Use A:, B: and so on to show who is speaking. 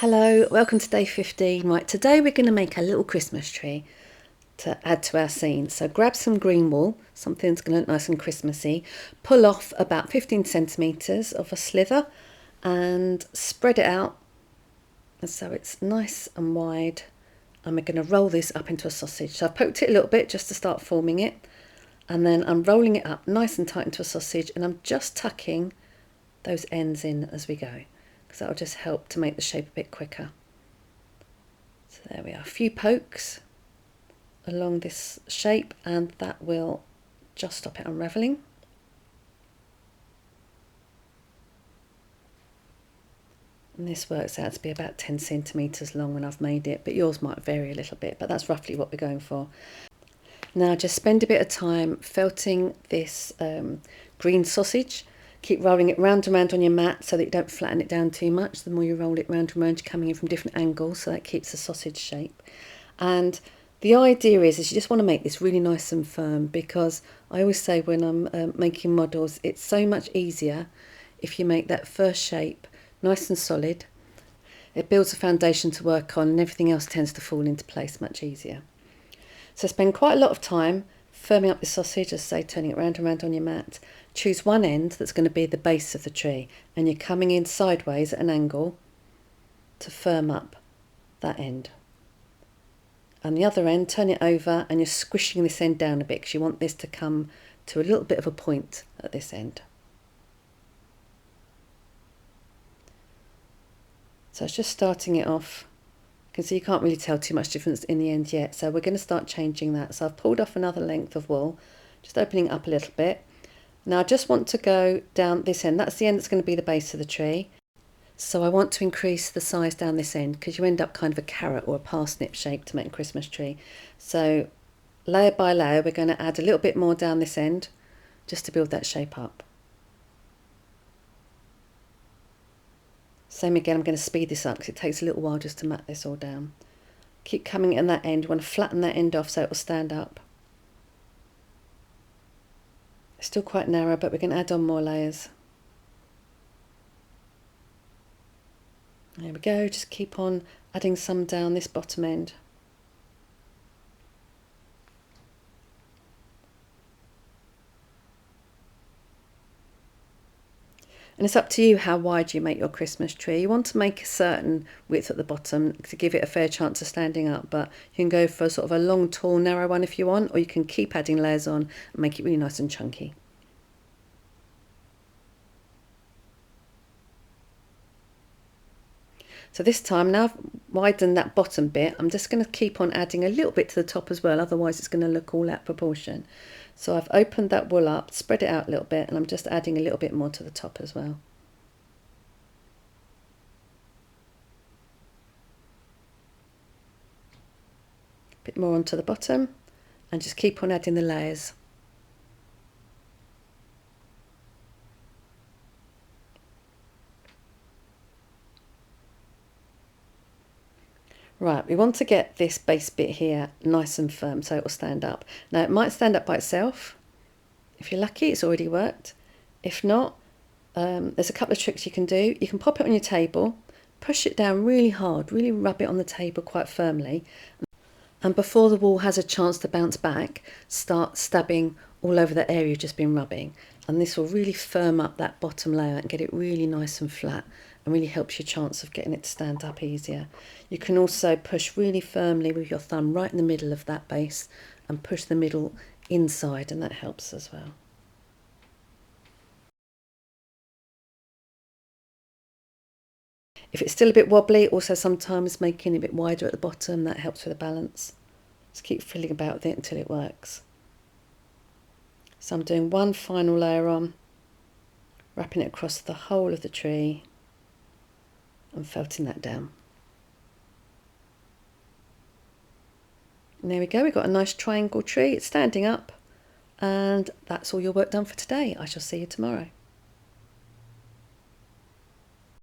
A: Hello, welcome to day 15. Right, today we're going to make a little Christmas tree to add to our scene. So grab some green wool, something that's going to look nice and Christmassy. Pull off about 15 centimetres of a slither and spread it out so it's nice and wide. And we're going to roll this up into a sausage. So I've poked it a little bit just to start forming it. And then I'm rolling it up nice and tight into a sausage, and I'm just tucking those ends in as we go, because that will just help to make the shape a bit quicker. So there we are, a few pokes along this shape, and that will just stop it unravelling. And this works out to be about 10 centimetres long when I've made it, but yours might vary a little bit, but that's roughly what we're going for. Now just spend a bit of time felting this green sausage. Keep rolling it round and round on your mat so that you don't flatten it down too much. The more you roll it round and round, you're coming in from different angles, so that keeps the sausage shape. And the idea is you just want to make this really nice and firm, because I always say when I'm making models, it's so much easier if you make that first shape nice and solid. It builds a foundation to work on, and everything else tends to fall into place much easier. So spend quite a lot of time firming up the sausage, as I say, turning it round and round on your mat. Choose one end that's going to be the base of the tree, and you're coming in sideways at an angle to firm up that end. And the other end, turn it over, and you're squishing this end down a bit because you want this to come to a little bit of a point at this end. So it's just starting it off. You can see you can't really tell too much difference in the end yet, so we're going to start changing that. So I've pulled off another length of wool, just opening it up a little bit. Now I just want to go down this end. That's the end that's going to be the base of the tree. So I want to increase the size down this end, because you end up kind of a carrot or a parsnip shape to make a Christmas tree. So layer by layer we're going to add a little bit more down this end just to build that shape up. Same again, I'm going to speed this up because it takes a little while just to mat this all down. Keep coming in that end. You want to flatten that end off so it will stand up. It's still quite narrow, but we're going to add on more layers. There we go, just keep on adding some down this bottom end. And it's up to you how wide you make your Christmas tree. You want to make a certain width at the bottom to give it a fair chance of standing up, but you can go for sort of a long, tall, narrow one if you want, or you can keep adding layers on and make it really nice and chunky. So this time, now I've widened that bottom bit, I'm just going to keep on adding a little bit to the top as well, otherwise it's going to look all out of proportion. So I've opened that wool up, spread it out a little bit, and I'm just adding a little bit more to the top as well. A bit more onto the bottom, and just keep on adding the layers. Right, we want to get this base bit here nice and firm so it will stand up. Now it might stand up by itself. If you're lucky, it's already worked. If not, there's a couple of tricks you can do. You can pop it on your table, push it down really hard, really rub it on the table quite firmly. And before the wool has a chance to bounce back, start stabbing all over the area you've just been rubbing. And this will really firm up that bottom layer and get it really nice and flat, and really helps your chance of getting it to stand up easier. You can also push really firmly with your thumb right in the middle of that base and push the middle inside, and that helps as well. If it's still a bit wobbly, also sometimes making it a bit wider at the bottom, that helps with the balance. Just keep fiddling about with it until it works. So I'm doing one final layer on, wrapping it across the whole of the tree and felting that down. And there we go, we've got a nice triangle tree. It's standing up, and that's all your work done for today. I shall see you tomorrow.